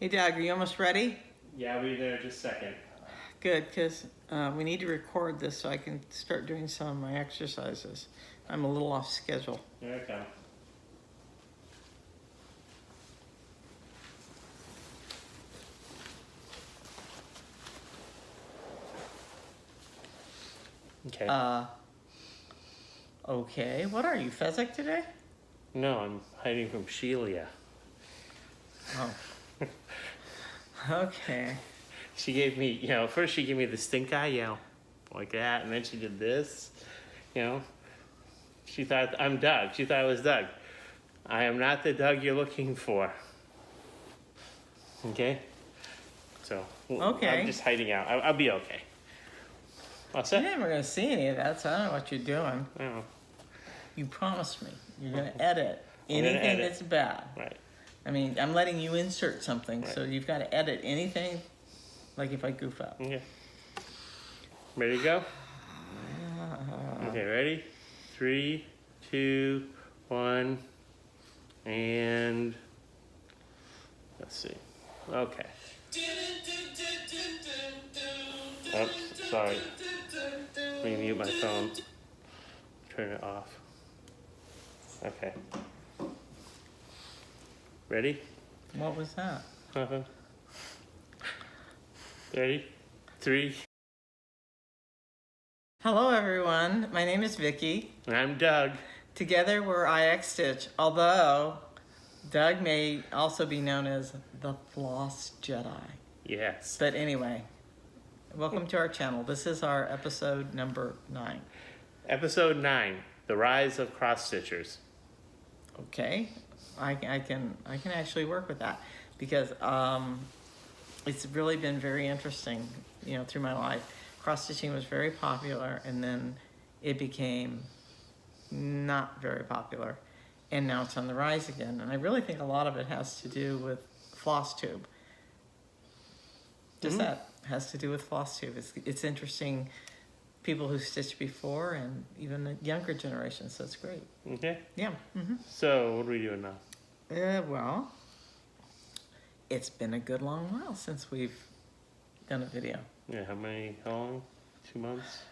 Hey Doug, are you almost ready? Yeah, I'll be there in just a second. Good, because we need to record this so I can start doing some of my exercises. I'm a little off schedule. Here I come. Okay. Okay, what are you, Fezzik today? No, I'm hiding from Sheila. Oh. Okay. She gave me, first she gave me the stink eye, like that, and then she did this, She thought I'm Doug. She thought I was Doug. I am not the Doug you're looking for. Okay? So, okay. I'm just hiding out. I'll be okay. What's that? You're never going to see any of that, so I don't know what you're doing. Oh. You promised me you're going to edit anything that's bad. Right. I mean, I'm letting you insert something, right. So you've got to edit anything, like if I goof up. Okay. Ready to go? Okay, ready? 3, 2, 1, and let's see. Okay. Oops, sorry. Let me mute my phone. Turn it off. Okay. Ready? What was that? Ready? 3. Hello everyone, my name is Vicky. And I'm Doug. Together we're KittenStitcher, although Doug may also be known as the Floss Jedi. Yes. But anyway, welcome to our channel. This is our episode number 9. Episode 9, The Rise of CrossStitchers. Okay, I can actually work with that because it's really been very interesting, through my life. Cross-stitching was very popular, and then it became not very popular, and now it's on the rise again. And I really think a lot of it has to do with Flosstube. Just that has to do with Flosstube. It's interesting, people who stitched before and even the younger generation, so it's great. Okay. Yeah. So what are we doing now? Well, it's been a good long while since we've done a video. Yeah, how long? 2 months?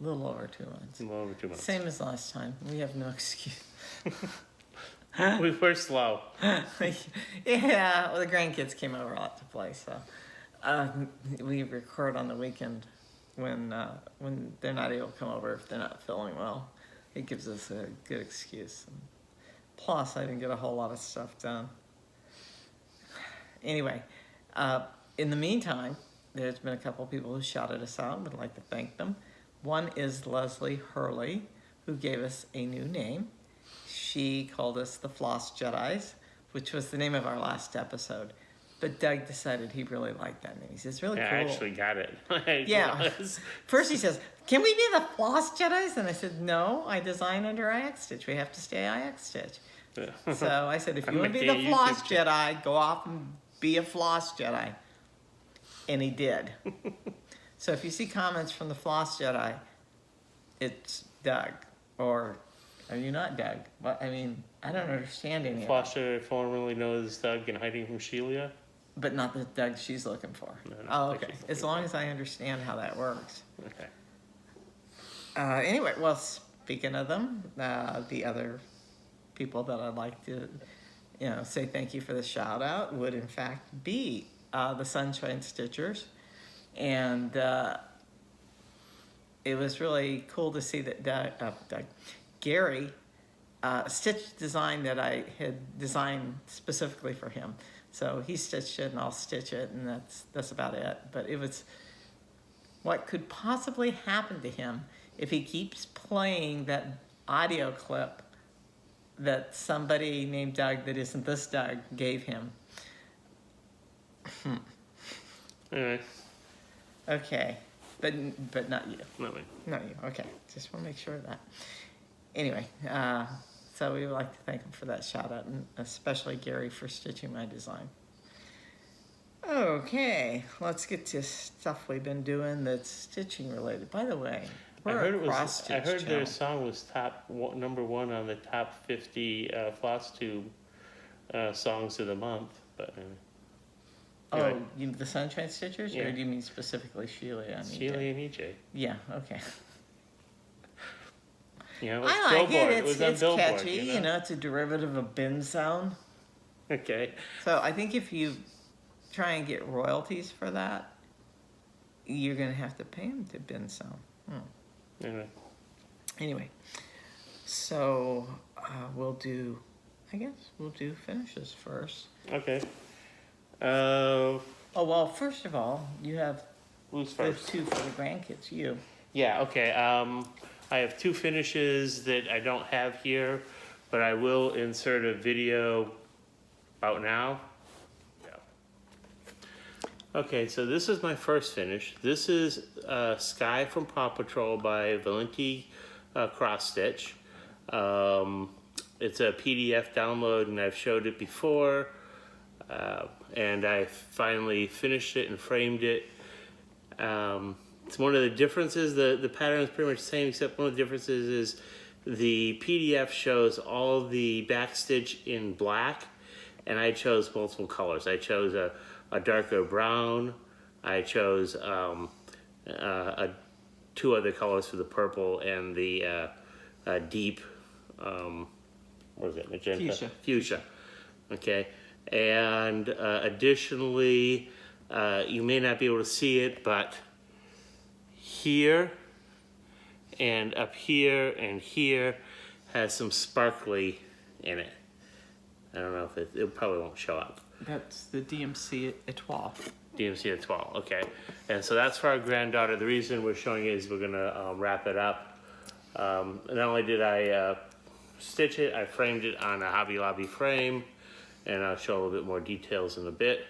A little over 2 months. A little over 2 months. Same as last time. We have no excuse. We were slow. Yeah, well, the grandkids came over a lot to play, so we record on the weekend when they're not able to come over if they're not feeling well. It gives us a good excuse. Plus, I didn't get a whole lot of stuff done. Anyway, in the meantime, there's been a couple of people who shouted us out. Would like to thank them. One is Leslie Hurley, who gave us a new name. She called us the Floss Jedis, which was the name of our last episode. But Doug decided he really liked that name. He says, it's really cool. I actually got it. Yeah. First he says, can we be the Floss Jedis? And I said, no, I design under KittenStitch. We have to stay KittenStitch. Yeah. So I said, if you want to be the Floss Jedi, go off and be a Floss Jedi. And he did. So if you see comments from the Floss Jedi, it's Doug. Or are you not Doug? But I mean, I don't understand any of it. Floss Jedi, formerly known as Doug and hiding from Sheila. But not the Doug she's looking for. No, oh, okay. As long as I understand how that works. Okay. Anyway, well, speaking of them, the other people that I'd like to, say thank you for the shout out would in fact be the Sunshine Stitchers. And it was really cool to see that Gary stitched design that I had designed specifically for him. So he stitched it and I'll stitch it, and that's about it. But it was what could possibly happen to him if he keeps playing that audio clip that somebody named Doug that isn't this Doug gave him. Anyway. Okay, but not you. Not me. Not you. Okay, just want to make sure of that. Anyway, so we would like to thank him for that shout out, and especially Gary for stitching my design. Okay, let's get to stuff we've been doing that's stitching related. By the way, I heard channel. their song was number 1 on the top 50 Flosstube songs of the month. But Oh, Right. you mean the Sunshine Stitchers, Yeah. or do you mean specifically Sheila and EJ? Sheila and EJ. Yeah, okay. You know, it's I like Billboard. it. was It's, on it's Billboard, catchy. You know, it's a derivative of bin sound. Okay. So I think if you try and get royalties for that, you're going to have to pay them to bin sound. Anyway. Anyway, so we'll do, I guess, we'll do finishes first. Okay. Oh, well, first of all, you have Who's the first? two for the grandkids, you. Yeah, okay. I have two finishes that I don't have here, but I will insert a video about now. Yeah. Okay, so this is my first finish. This is Skye from Paw Patrol by Valenti CrossStitch. It's a PDF download, and I've showed it before. And I finally finished it and framed it. It's one of the differences, the pattern is pretty much the same, except one of the differences is the PDF shows all the backstitch in black, and I chose multiple colors. I chose a darker brown, I chose two other colors for the purple and the deep, what is it, magenta? Fuchsia. Okay, and additionally, you may not be able to see it, but here and up here and here has some sparkly in it. I don't know if it probably won't show up. That's the DMC Etoile. DMC at 12, okay. And so that's for our granddaughter. The reason we're showing it is we're gonna wrap it up. Not only did I stitch it, I framed it on a Hobby Lobby frame, and I'll show a little bit more details in a bit.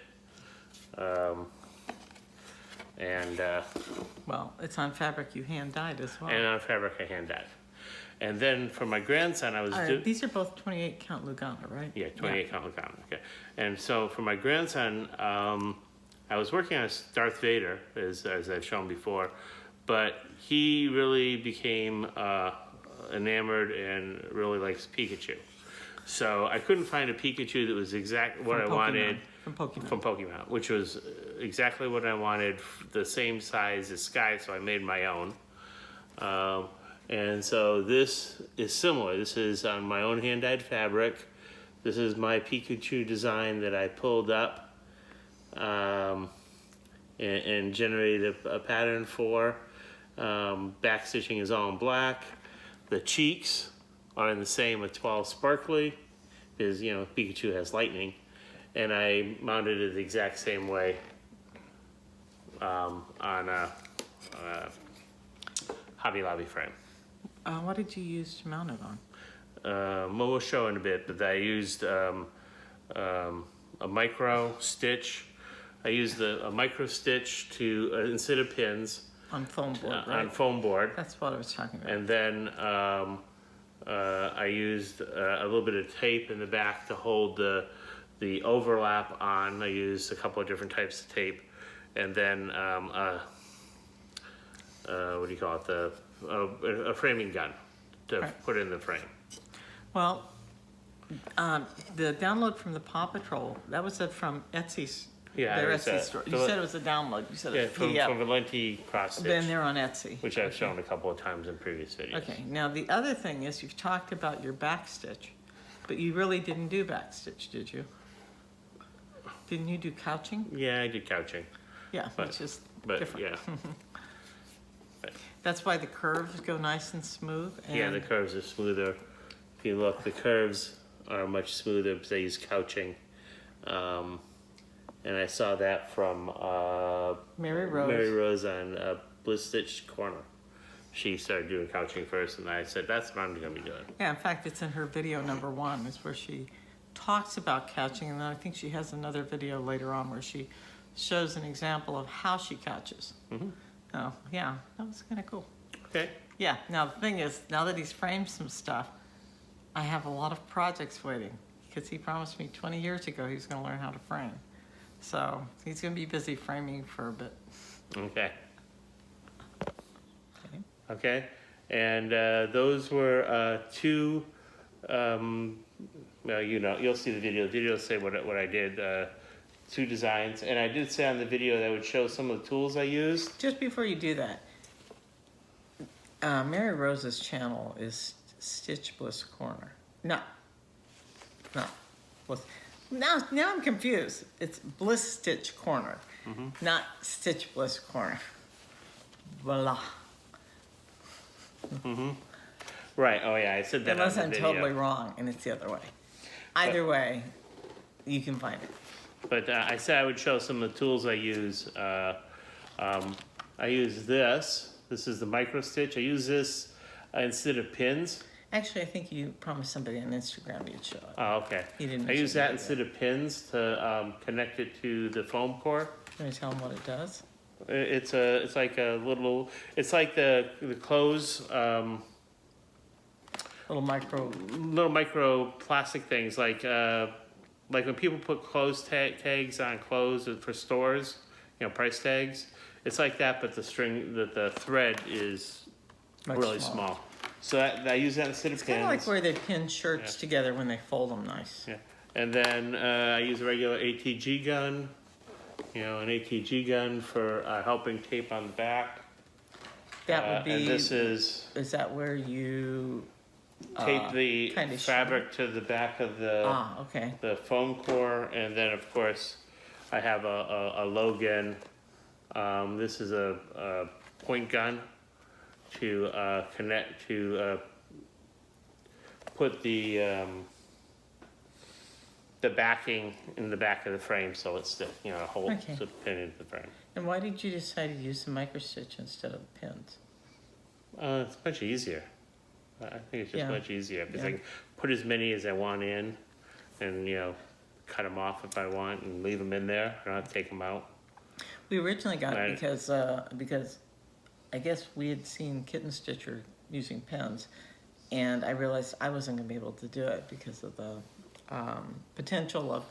Well, it's on fabric you hand dyed as well. And on fabric I hand dyed. And then for my grandson, I was These are both 28 count Lugana, right? Yeah, 28 count Lugana, okay. And so for my grandson, I was working on Darth Vader, as I've shown before, but he really became enamored and really likes Pikachu. So I couldn't find a Pikachu that was exactly what I wanted From Pokemon. from Pokemon, which was exactly what I wanted, the same size as Skye, so I made my own. And so this is similar. This is on my own hand-dyed fabric. This is my Pikachu design that I pulled up and generated a pattern for. Back stitching is all in black. The cheeks are in the same with 12 sparkly, because you know Pikachu has lightning, and I mounted it the exact same way on a Hobby Lobby frame. What did you use to mount it on? Well, we'll show in a bit, but I used a micro stitch. I used a micro stitch to instead of pins On foam board, right? on foam board. That's what I was talking about. And then I used a little bit of tape in the back to hold the overlap on. I used a couple of different types of tape, and then what do you call it? A framing gun to put in the frame. Well, the download from the Paw Patrol, that was from Etsy's. Yeah, their it was Etsy store. You said it was a download. You said Yeah, it was from PDF. Valenti CrossStitch, Then they're on Etsy. which I've shown a couple of times in previous videos. Okay, now the other thing is you've talked about your backstitch, but you really didn't do backstitch, did you? Didn't you do couching? Yeah, I did couching. Yeah, But- which is But different. yeah, That's why the curves go nice and smooth. And yeah, the curves are smoother. If you look, the curves are much smoother because I use couching. And I saw that from Mary Rose. Mary Rose on Bliss Stitch Corner. She started doing couching first, and I said, that's what I'm going to be doing. Yeah, in fact, it's in her video number 1, is where she talks about couching, and then I think she has another video later on where she shows an example of how she couches. Mm-hmm. Oh, yeah, that was kind of cool. Okay. Yeah, now the thing is, now that he's framed some stuff, I have a lot of projects waiting, because he promised me 20 years ago he was going to learn how to frame. So he's going to be busy framing for a bit. Okay. Okay. And those were two, well, you know, you'll see the video. The video will say what I did. 2 designs, and I did say on the video that I would show some of the tools I used. Just before you do that, Mary Rose's channel is Stitch Bliss Corner. No. Bliss. Now I'm confused. It's Bliss Stitch Corner, not Stitch Bliss Corner. Voila. Right. Oh yeah, I said that. Unless on I'm the video. totally wrong and it's the other way. Either way, you can find it. But I said I would show some of the tools I use. I use this. This is the micro stitch. I use this instead of pins. Actually, I think you promised somebody on Instagram you'd show it. Oh, okay. You didn't I use mention that it instead of pins to connect it to the foam core. Can you tell them what it does? It's like a little. It's like the clothes. Little micro plastic things like when people put clothes tags on clothes for stores, price tags. It's like that, but the thread is Much really smaller. small. So I use that instead of It's pins. kind of like where they pin shirts together when they fold them nice. Yeah, and then I use a regular ATG gun. An ATG gun for helping tape on the back. That would be. And this is that where you tape the fabric to the back of the foam core, and then of course I have a Logan. This is a point gun to connect to put the backing in the back of the frame so it's holds the pin into the frame. And why did you decide to use the micro stitch instead of the pins? It's much easier. I think it's just much easier because I can put as many as I want in, and cut them off if I want and leave them in there. I don't have to take them out. We originally got it because I guess we had seen KittenStitcher using pens, and I realized I wasn't going to be able to do it because of the potential of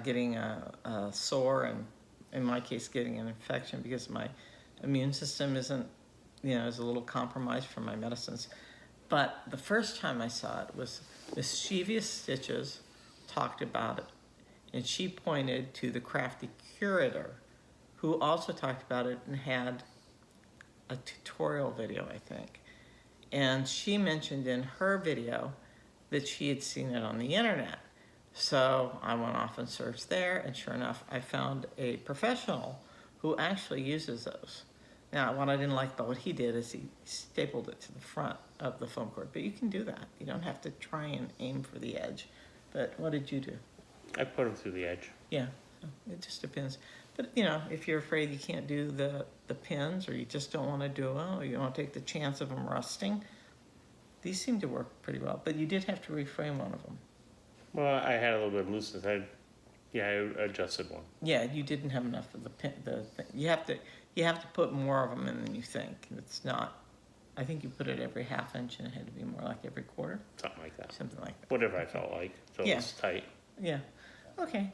getting a sore, and in my case getting an infection because my immune system isn't, is a little compromised from my medicines. But the first time I saw it was Mischievous Stitches talked about it, and she pointed to the Crafty Curator, who also talked about it and had a tutorial video, I think. And she mentioned in her video that she had seen it on the internet. So I went off and searched there, and sure enough, I found a professional who actually uses those. Now, what I didn't like about what he did is he stapled it to the front of the foam cord, but you can do that. You don't have to try and aim for the edge. But what did you do? I put them through the edge. Yeah, so it just depends. But, if you're afraid you can't do the pins, or you just don't want to do it, or you don't want to take the chance of them rusting, these seem to work pretty well. But you did have to reframe one of them. Well, I had a little bit of looseness. I adjusted one. Yeah, you didn't have enough of the pin. You have to put more of them in than you think. It's not. I think you put it every half inch, and it had to be more like every quarter. Something like that. Something like that. Whatever I felt like. So it's tight. Yeah. Okay.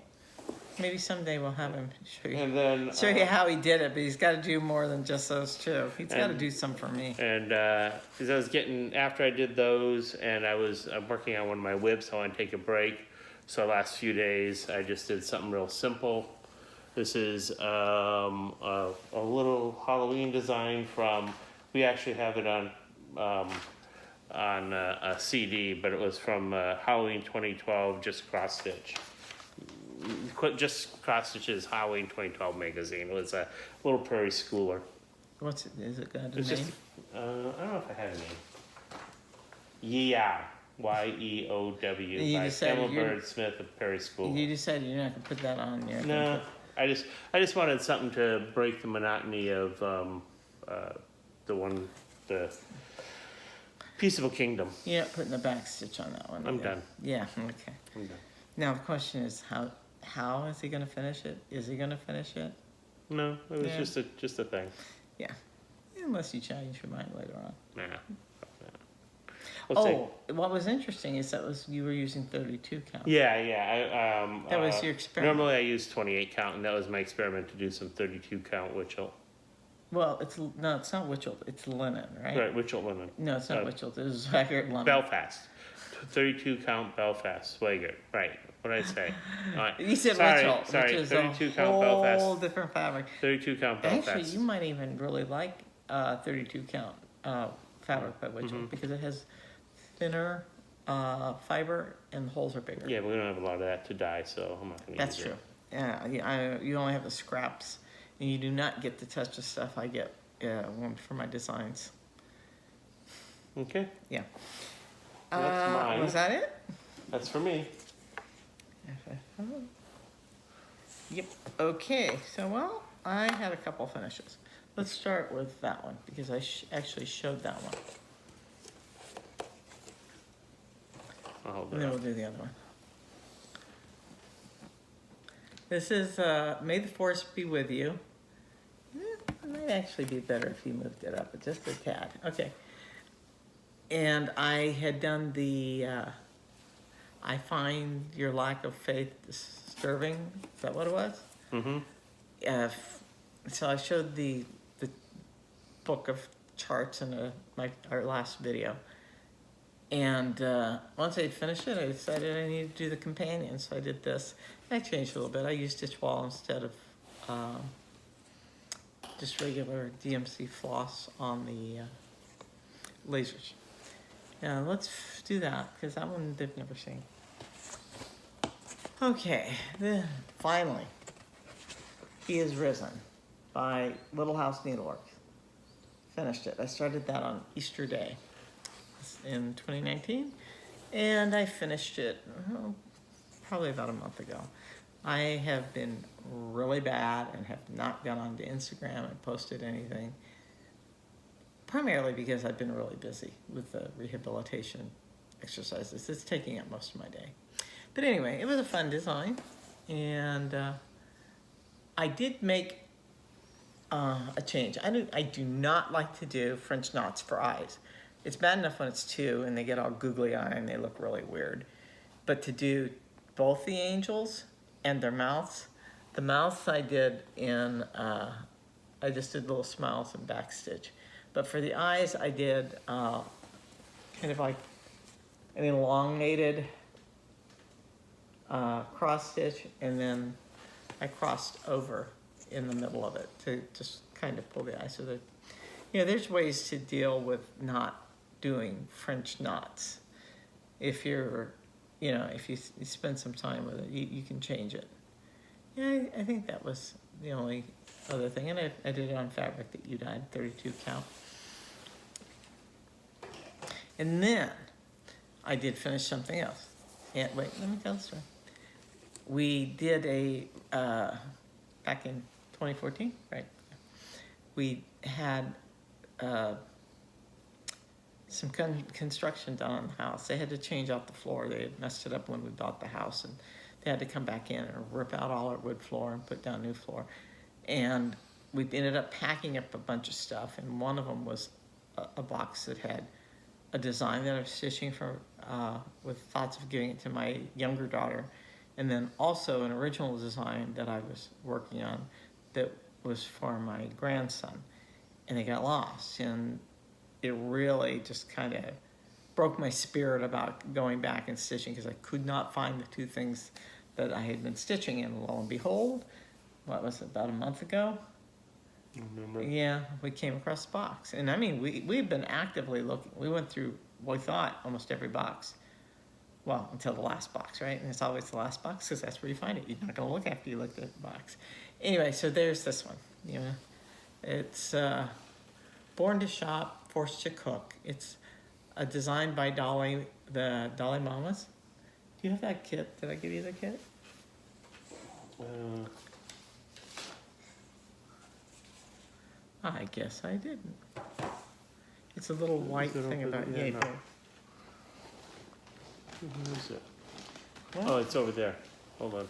Maybe someday we'll have him show you. And then show you how he did it, but he's got to do more than just those two. He's got to do some for me. And because I was after I did those, and I'm working on one of my whips, I want to take a break. So the last few days, I just did something real simple. This is a little Halloween design from. We actually have it on a CD, but it was from Halloween 2012, just cross stitch. Just CrossStitchers Halloween 2012 magazine. It was a little prairie schooler. What's it? Is it got a name? Just, I don't know if I had a name. Yeah, YEOW by Bird Smith of Prairie School. You decided you're not gonna put that on there. No, I just wanted something to break the monotony of the Peaceable Kingdom. You're not putting the back stitch on that one. I'm done. Yeah. Okay. I'm done. Now the question is how is he going to finish it? Is he going to finish it? No, it was just a thing. Yeah. Unless you change your mind later on. Nah. What was interesting is you were using 32 count. Yeah. That was your experiment. Normally I use 28 count, and that was my experiment to do some 32 count Witchell. Well, it's not Witchell. It's linen, right? Right, Witchell linen. No, it's not Witchell. This is accurate linen. Belfast. 32 count Belfast Swagger. Right. What did I say? All right. You said sorry, Rachel, sorry. which is 32 a count whole Belfast. different fabric. 32 count Belfast. Actually, you might even really like 32 count fabric by Rachel because it has thinner fiber and the holes are bigger. Yeah, but we don't have a lot of that to dye, so I'm not going to use it. That's true. Yeah, you only have the scraps, and you do not get to touch the stuff I get for my designs. Okay. Yeah. That's mine. Was that it? That's for me. Yep. Okay. So, well, I had a couple finishes. Let's start with that one because I actually showed that one. I'll hold And it then up. we'll do the other one. This is May the Force Be With You. It might actually be better if you moved it up, but just a tad. Okay. And I had done the, I find your lack of faith disturbing. Is that what it was? Mm-hmm. So I showed the book of charts in our last video. And once I finished it, I decided I needed to do the companion. So I did this. I changed a little bit. I used stitch wall instead of just regular DMC floss on the lasers. Yeah, let's do that because that one they've never seen. Okay, then finally, He Is Risen by Little House Needleworks. Finished it. I started that on Easter Day in 2019, and I finished it probably about a month ago. I have been really bad and have not gone onto Instagram and posted anything, primarily because I've been really busy with the rehabilitation exercises. It's taking up most of my day. But anyway, it was a fun design, and I did make a change. I do not like to do French knots for eyes. It's bad enough when it's two and they get all googly eye and they look really weird. But to do both the angels and their mouths, the mouths I did in, I just did little smiles and backstitch. But for the eyes, I did kind of like an elongated cross stitch, and then I crossed over in the middle of it to just kind of pull the eye. So that, you know, there's ways to deal with not doing French knots. If you're, you know, if you spend some time with it, you can change it. Yeah, I think that was the only other thing. And I did it on fabric that you dyed, 32 count. And then I did finish something else. And wait, let me tell the story. We did a, back in 2014, right? We had some construction done on the house. They had to change out the floor. They had messed it up when we bought the house, and they had to come back in and rip out all our wood floor and put down new floor. And we ended up packing up a bunch of stuff, and one of them was a box that had a design that I was stitching for, with thoughts of giving it to my younger daughter, and then also an original design that I was working on that was for my grandson. And they got lost, and it really just kind of broke my spirit about going back and stitching because I could not find the two things that I had been stitching. And lo and behold, what was it, about a month ago? I remember. Yeah, we came across the box. And I mean, we've been actively looking. We went through, we thought, almost every box. Well, until the last box, right? And it's always the last box because that's where you find it. You're not going to look after you looked at the box. Anyway, so there's this one. You know, it's Born to Shop, Forced to Cook. It's a design by Dolly, the Dolly Mamas. Do you have that kit? Did I give you the kit? I guess I didn't. It's a little white thing about yay. No. Where is it? What? Oh, it's over there. Hold on.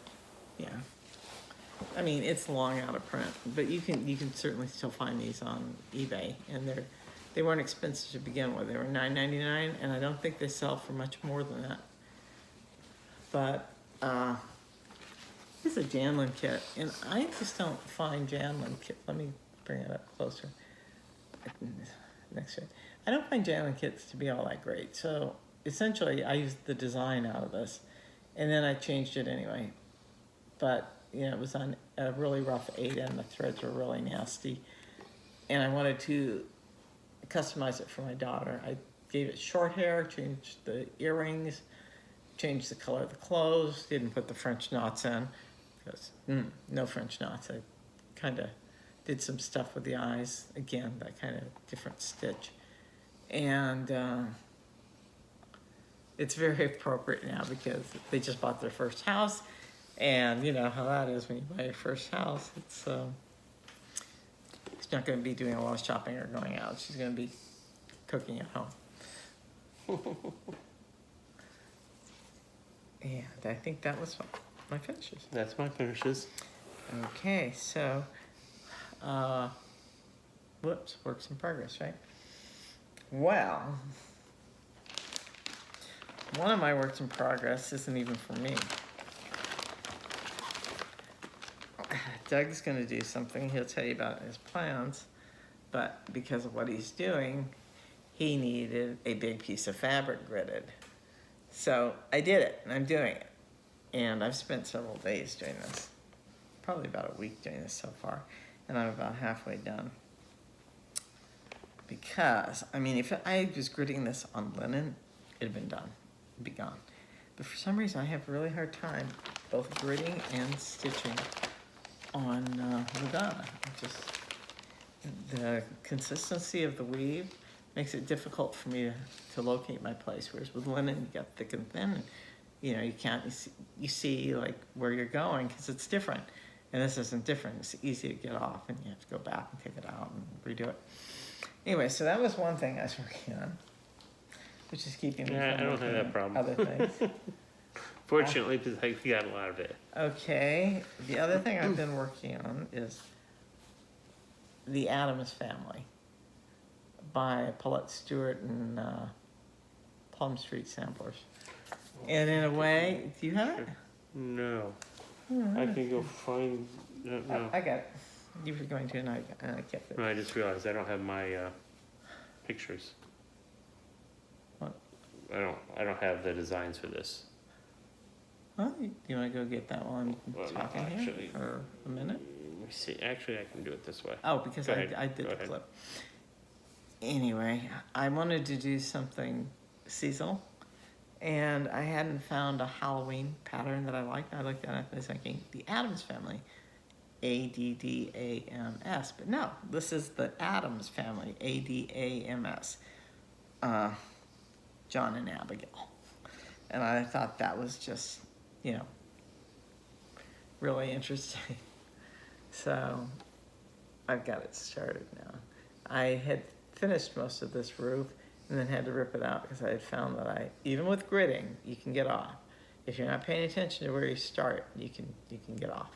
Yeah. I mean, it's long out of print, but you can certainly still find these on eBay, and they weren't expensive to begin with. They were $9.99, and I don't think they sell for much more than that. But it's a Janlin kit, and I just don't find Janlin kit. Let me bring it up closer. Next to it. I don't find Janlin kits to be all that great. So essentially I used the design out of this, and then I changed it anyway. But you know, it was on a really rough 8 and the threads were really nasty, and I wanted to customize it for my daughter. I gave it short hair, changed the earrings, changed the color of the clothes, didn't put the French knots in, because no French knots. I kind of did some stuff with the eyes, again, that kind of different stitch. And it's very appropriate now because they just bought their first house, and you know how that is when you buy your first house. It's she's not going to be doing a lot of shopping or going out. She's going to be cooking at home. And I think that was my finishes. That's my finishes. Okay, so, whoops, works in progress, right? Well, one of my works in progress isn't even for me. Doug's gonna do something, he'll tell you about his plans, but because of what he's doing, he needed a big piece of fabric gridded. So I did it, and I'm doing it. And I've spent several days doing this. Probably about a week doing this so far. And I'm about halfway done. Because, I mean, if I was gridding this on linen, it'd have been done. It'd be gone. But for some reason, I have a really hard time both gridding and stitching on Lugana. Just the consistency of the weave makes it difficult for me to locate my place. Whereas with linen, you got thick and thin, and, you know, you see like where you're going because it's different. And this isn't different. It's easy to get off, and you have to go back and take it out and redo it. Anyway, so that was one thing I was working on, which is keeping me from I don't have that problem. other things. Fortunately, because we got a lot of it. Okay, the other thing I've been working on is The Addams Family by Paulette Stewart and Plum Street Samplers. And in a way, do you have it? No. I can go find. No. I got it. You were going to, and I kept it. No, I just realized I don't have my pictures. What? I don't have the designs for this. Well, you want to go get that while I'm talking no, here actually, for a minute? Let me see. Actually, I can do it this way. Oh, because I did the clip. Anyway, I wanted to do something seasonal, and I hadn't found a Halloween pattern that I liked. I looked at it and I was thinking, The Addams Family, Addams, but no, this is the Addams Family, Adams, John and Abigail. And I thought that was just, you know, really interesting. So I've got it started now. I had finished most of this roof and then had to rip it out because I had found that even with gridding, you can get off. If you're not paying attention to where you start, you can get off.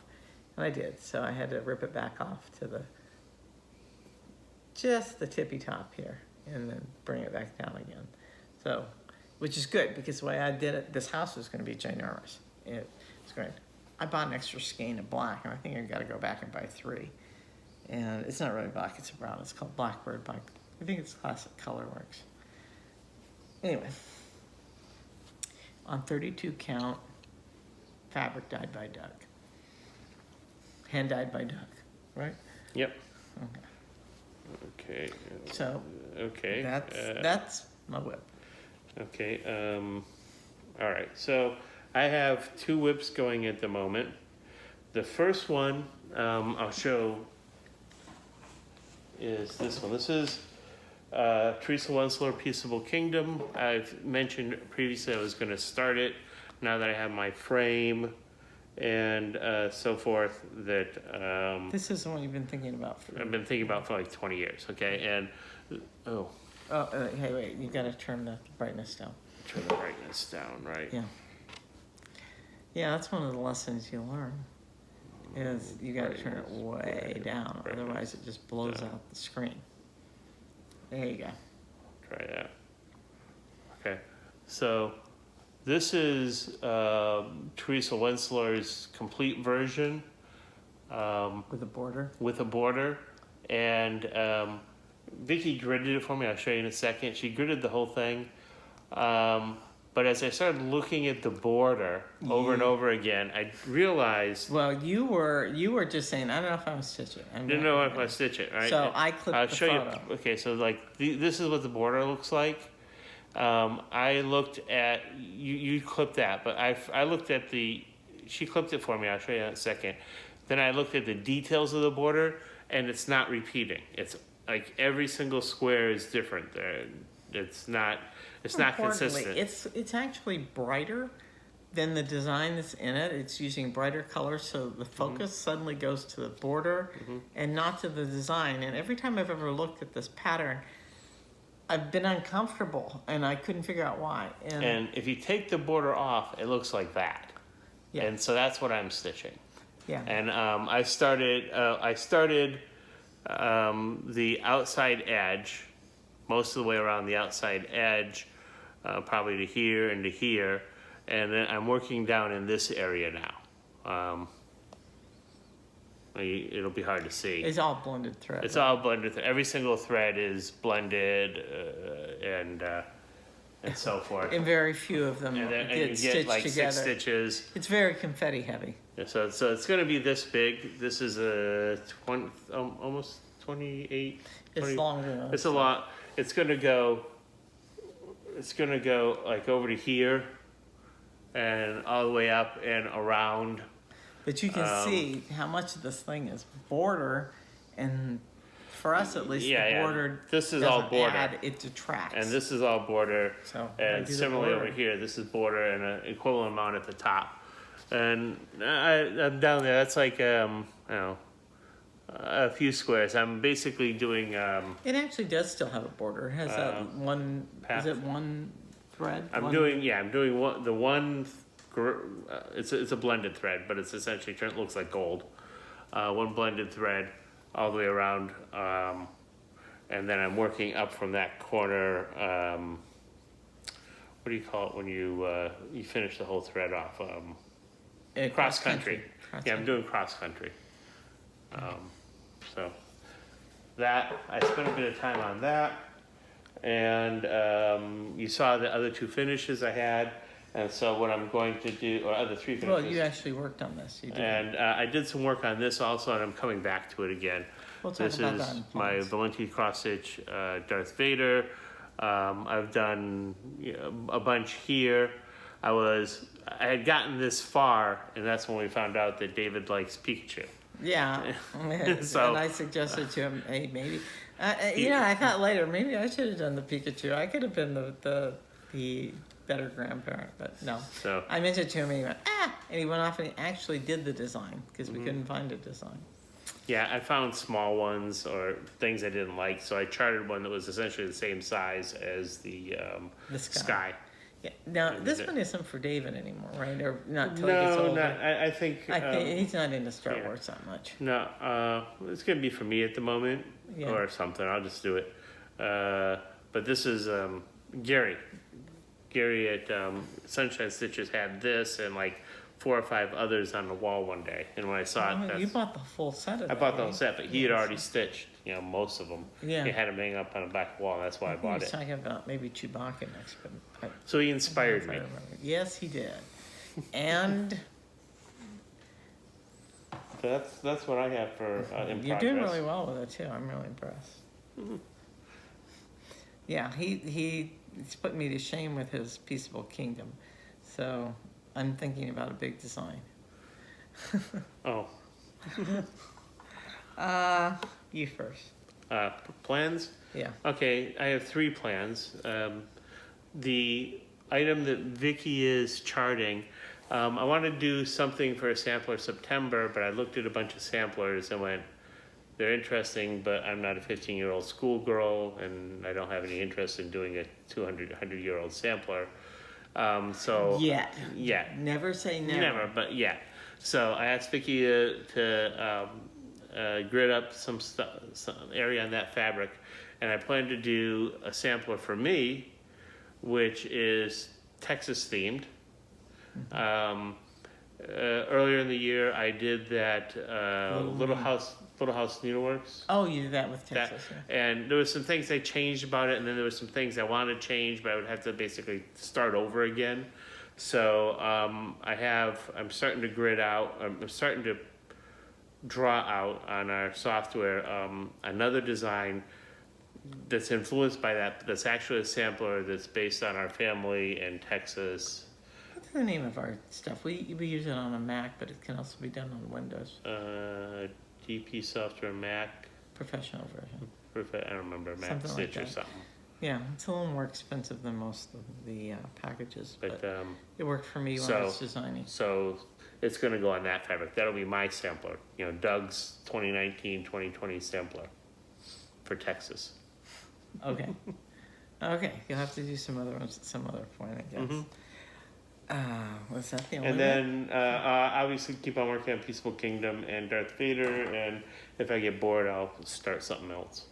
And I did, so I had to rip it back off to just the tippy top here and then bring it back down again. So, which is good because the way I did it, this house was going to be ginormous. It's great. I bought an extra skein of black, and I think I've got to go back and buy 3. And it's not really black, it's a brown. It's called Blackbird by, I think it's Classic Colorworks. Anyway, on 32 count, fabric dyed by Doug. Hand dyed by Doug, right? Yep. Okay. Okay. So. Okay. That's my whip. Okay. All right. So I have 2 whips going at the moment. The first one I'll show is this one. This is Teresa Wentzler, Peaceable Kingdom. I've mentioned previously I was going to start it. Now that I have my frame and so forth, that this is the one you've been thinking about. I've been thinking about for like 20 years. Okay, and hey, wait! You got to turn the brightness down. Turn the brightness down, right? Yeah. Yeah, that's one of the lessons you learn. Is you got to turn it way down, otherwise it just blows out the screen. There you go. Try that. Okay, so this is Teresa Wentzler's complete version. With a border? With a border. And Vicky gridded it for me. I'll show you in a second. She gridded the whole thing. But as I started looking at the border over and over again, I realized. Well, you were just saying, I don't know if I'm stitching. I didn't know if I stitch it, right? So I clipped I'll the show photo. you. Okay, so like this is what the border looks like. I looked at you clipped that, but I looked at she clipped it for me. I'll show you in a second. Then I looked at the details of the border, and it's not repeating. It's like every single square is different. It's not consistent. It's actually brighter than the design that's in it. It's using brighter colors, so the focus suddenly goes to the border and not to the design. And every time I've ever looked at this pattern, I've been uncomfortable, and I couldn't figure out why. And if you take the border off, it looks like that. Yeah. And so that's what I'm stitching. Yeah. And I started the outside edge, most of the way around the outside edge, probably to here and to here, and then I'm working down in this area now. It'll be hard to see. It's all blended thread. It's all blended. Every single thread is blended and so forth. And very few of them and get you stitched get like together. 6 stitches. It's very confetti heavy. Yeah, so it's going to be this big. This is a almost 28. It's 20, longer than it's a lot. It's going to go like over to here and all the way up and around. But you can see how much of this thing is border, and for us at least, the border. This is all border. Add, it detracts. And this is all border. So and similarly over here, this is border and an equivalent amount at the top. And I'm down there. That's like I don't know, a few squares. I'm basically doing. It actually does still have a border. It has that one. Path. Is it one thread? I'm doing the one. It's a blended thread, but it's essentially looks like gold. One blended thread all the way around, and then I'm working up from that corner. What do you call it when you finish the whole thread off? Cross country. Yeah, I'm doing cross country. So that I spent a bit of time on that, and you saw the other 2 finishes I had. And so what I'm going to do, or other 3 finishes. Well, you actually worked on this. You did. And I did some work on this also, and I'm coming back to it again. We'll talk this about is that in my plans. Valenti cross stitch Darth Vader. I've done a bunch here. I had gotten this far, and that's when we found out that David likes Pikachu. Yeah, So- and I suggested to him, hey, maybe. I thought later maybe I should have done the Pikachu. I could have been the better grandparent, but no. So I mentioned to him, and he went, and he went off and he actually did the design because we couldn't find a design. yeah, I found small ones or things I didn't like, so I charted one that was essentially the same size as the Skye. Yeah. Now this one isn't for David anymore, right? Or not till he No, gets older. not. I think. I think he's not into Star Wars that much. No, it's gonna be for me at the moment or something. I'll just do it. But this is Gary. Gary at Sunshine Stitches had this and like 4 or 5 others on the wall one day, and when I saw it, You bought the full set of I that, bought the right? whole set, but he had already stitched, most of them. Yeah. He had them hanging up on a back wall. That's why I He bought was it. talking about maybe Chewbacca next, but So he inspired me. yes, he did. And That's what I have for in you're progress. doing really well with it too. I'm really impressed. Yeah, he's put me to shame with his Peaceable Kingdom, so I'm thinking about a big design. Oh, You first. plans? Yeah. Okay, I have 3 plans. The item that Vicky is charting, I want to do something for a sampler September, but I looked at a bunch of samplers and went, they're interesting, but I'm not a 15-year-old schoolgirl, and I don't have any interest in doing a 100-year-old sampler. So Yet. Never say never. Never, but yeah. So I asked Vicky to grid up some area on that fabric, and I plan to do a sampler for me, which is Texas themed. earlier in the year, I did that Little House Needleworks. Oh, you did that with Texas. Yeah. And there were some things I changed about it, and then there were some things I wanted to change, but I would have to basically start over again. So I'm starting to grid out. I'm starting to draw out on our software another design that's influenced by that. That's actually a sampler that's based on our family in Texas. What's the name of our stuff? We use it on a Mac, but it can also be done on Windows. DP software Mac. Professional version. I don't remember, Mac Stitch or something. Yeah, it's a little more expensive than most of the packages, but it worked for me when I was designing. So it's going to go on that fabric. That'll be my sampler. You know, Doug's 2019-2020 sampler for Texas. Okay. Okay, you'll have to do some other ones at some other point, I guess. Was that the only one? And then obviously keep on working on Peaceable Kingdom and Darth Vader, and if I get bored, I'll start something else.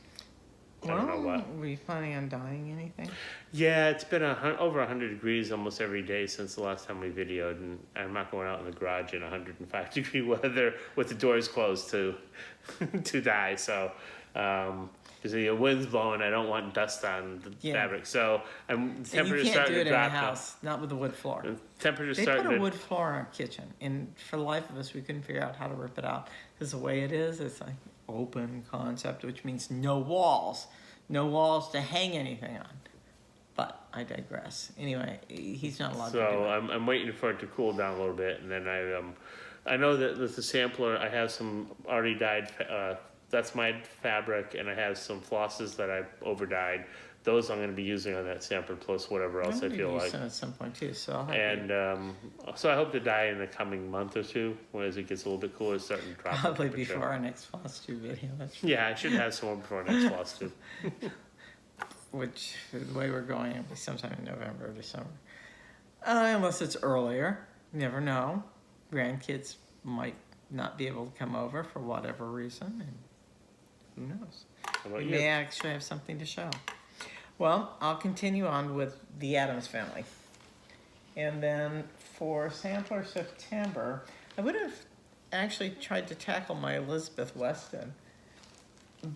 I don't know what. Were you planning on dyeing anything? Yeah, it's been over 100 degrees almost every day since the last time we videoed, and I'm not going out in the garage in 105 degree weather with the doors closed to dye. So, because the wind's blowing, I don't want dust on the fabric. So temperature's starting to drop. You can't do it in the house, not with the wood floor. Temperature's they starting put a wood floor in our kitchen, and for the life of us, we couldn't figure out how to rip it out. Because the way it is, it's like open concept, which means no walls to hang anything on. But I digress. Anyway, he's not allowed to do it. So I'm waiting for it to cool down a little bit, and then I know that with the sampler, I have some already dyed. That's my fabric, and I have some flosses that I've over dyed. Those I'm going to be using on that sampler, plus whatever else I feel like. At some point too, so I'll have and so I hope to dye in the coming month or two, as it gets a little bit cooler, starting to drop. Probably before our next Flosstube video. Yeah, I should have some more before our next Flosstube. Which, the way we're going, it'll be sometime in November or December. Unless it's earlier, you never know. Grandkids might not be able to come over for whatever reason, and who knows? We may actually have something to show. Well, I'll continue on with the Addams Family. And then for Sampler September, I would have actually tried to tackle my Elizabeth Weston.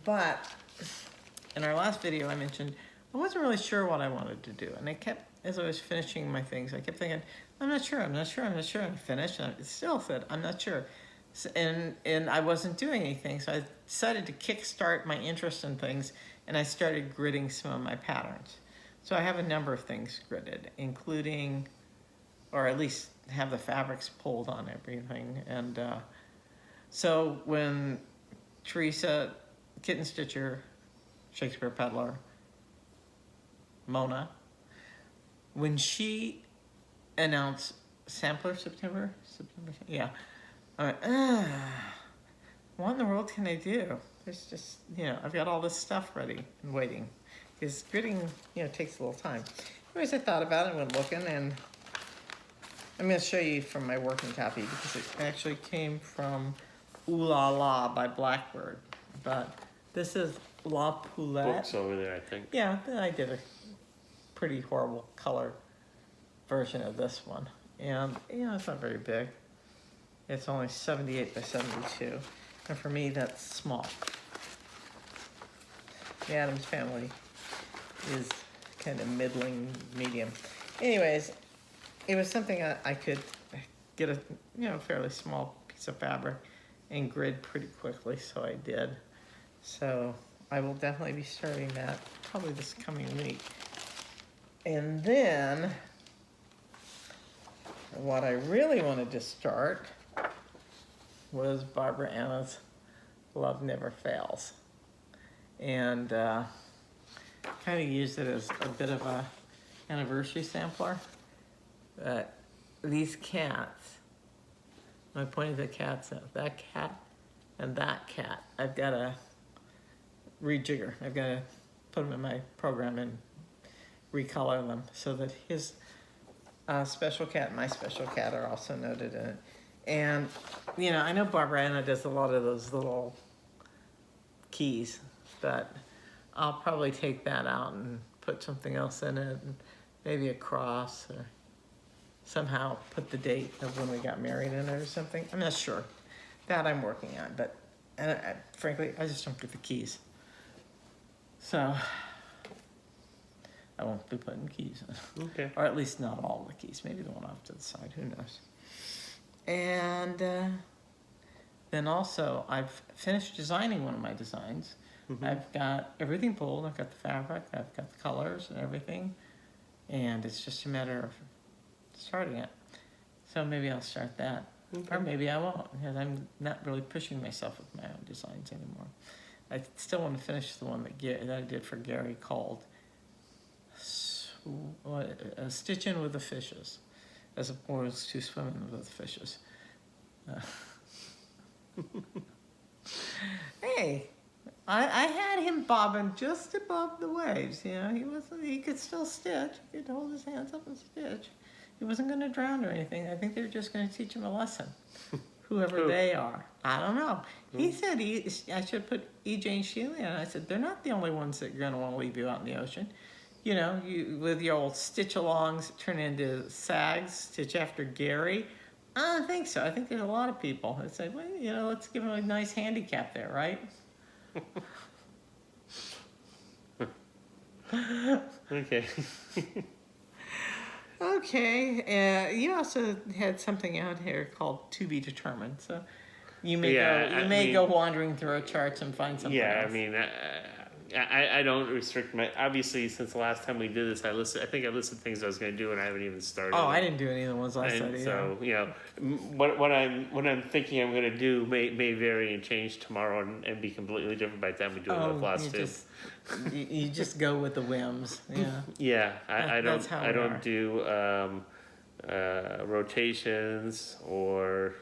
But in our last video, I mentioned I wasn't really sure what I wanted to do. And I kept, as I was finishing my things, I kept thinking, I'm not sure. And I finished, and I still said, I'm not sure. And I wasn't doing anything, so I decided to kickstart my interest in things, and I started gridding some of my patterns. So I have a number of things gridded, including, or at least have the fabrics pulled on everything. And so when Teresa, KittenStitcher, Shakespeare Peddler, Mona, when she announced Sampler September, yeah. I went, what in the world can I do? There's just, I've got all this stuff ready and waiting. Because gridding, takes a little time. Anyways, I thought about it and went looking, and I'm going to show you from my working copy because it actually came from Ooh La La by Blackbird. But this is La Poulette. Books over there, I think. Yeah, I did a pretty horrible color version of this one. And, it's not very big. It's only 78 by 72. And for me, that's small. The Addams Family is kind of middling, medium. Anyways, it was something I could get a fairly small piece of fabric and grid pretty quickly, so I did. So I will definitely be starting that probably this coming week. And then what I really wanted to start was Barbara Anna's Love Never Fails. And kind of used it as a bit of a anniversary sampler. But these cats, my point of the cats, that cat and that cat, I've got to rejigger. I've got to put them in my program and recolor them so that his special cat and my special cat are also noted in it. And, I know Barbara Anna does a lot of those little keys, but I'll probably take that out and put something else in it, and maybe a cross or somehow put the date of when we got married in it or something. I'm not sure. That I'm working on, but frankly, I just don't get the keys. So I won't be putting keys in. Okay. Or at least not all the keys. Maybe the one off to the side. Who knows? And then also, I've finished designing one of my designs. I've got everything pulled. I've got the fabric. I've got the colors and everything. And it's just a matter of starting it. So maybe I'll start that. Or maybe I won't, because I'm not really pushing myself with my own designs anymore. I still want to finish the one that I did for Gary called Stitching with the Fishes, as opposed to Swimming with the Fishes. Hey, I had him bobbing just above the waves. You know, he could still stitch. He could hold his hands up and stitch. He wasn't going to drown or anything. I think they were just going to teach him a lesson. Whoever they are. I don't know. He said I should put EJ and Sheila in. I said, they're not the only ones that are going to want to leave you out in the ocean. You know, with your old stitch-alongs that turn into sags, stitch after Gary. I don't think so. I think there's a lot of people that say, well, you know, let's give him a nice handicap there, right? Okay. Okay, you also had something out here called To Be Determined, so you may go wandering through our charts and find something else. I mean, I don't restrict my, obviously since the last time we did this, I think I listed things I was going to do and I haven't even started. Oh, I didn't do any of the ones last time. So, you know, what I'm thinking I'm going to do may vary and change tomorrow and be completely different by the time we do the Flosstube. You just go with the whims, yeah. Yeah, I don't are. do rotations or.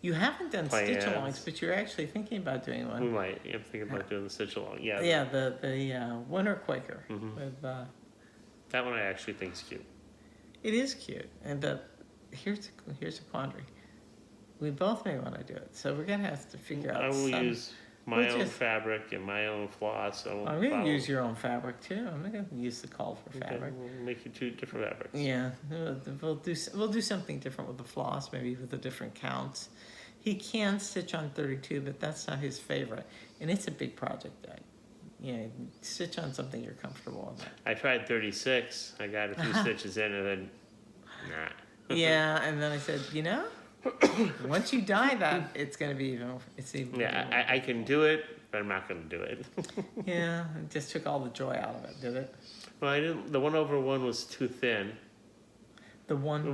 You haven't done plans. stitch-alongs, but you're actually thinking about doing one. We might. I'm thinking about doing the stitch-along. Yeah. Yeah, the Winter Quaker. With, that one I actually think is cute. It is cute, and here's a quandary. We both may want to do it, so we're gonna have to figure out. I will use my own fabric and my own floss. I'm gonna use your own fabric too. I'm not gonna use the call for fabric. We'll make you two different fabrics. Yeah, we'll do something different with the floss, maybe with the different counts. He can stitch on 32, but that's not his favorite, and it's a big project. Stitch on something you're comfortable with. I tried 36. I got a few stitches in, and then nah. Yeah, and then I said, you know, once you dye that, it's gonna be even. Yeah, I can do it, but I'm not gonna do it. Yeah, it just took all the joy out of it, did it? Well, I didn't. The 1/1 was too thin. The one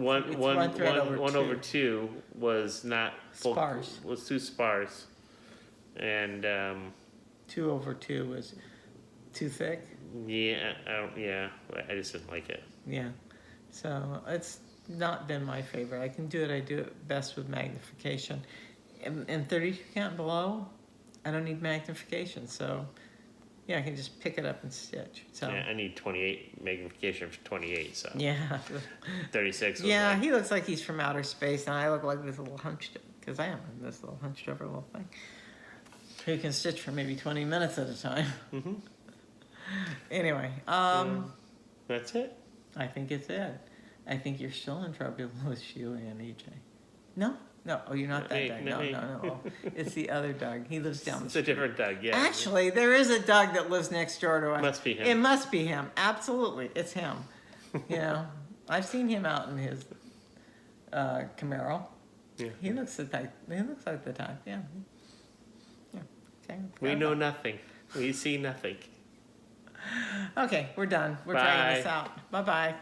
over two was not full, sparse. Was too sparse, and 2/2 was too thick. Yeah, I just didn't like it. Yeah, so it's not been my favorite. I can do it. I do it best with magnification, and 32 count below, I don't need magnification. So yeah, I can just pick it up and stitch. So yeah, I need 28 magnification for 28. So yeah, 36. Yeah, he looks like he's from outer space, and I look like this little hunched, because I am this little hunched over little thing. Who can stitch for maybe 20 minutes at a time. Anyway, that's it. I think it's it. I think you're still in trouble with Sheila and EJ. No. Oh, you're not that Doug. No. It's the other Doug. He lives down the street. It's a different Doug, yeah. Actually, there is a Doug that lives next door to us. Must be him. It must be him. Absolutely. It's him. You know, I've seen him out in his Camaro. Yeah. He looks like the type, yeah. Okay. We know nothing. We see nothing. Okay, we're done. We're trying this out. Bye-bye.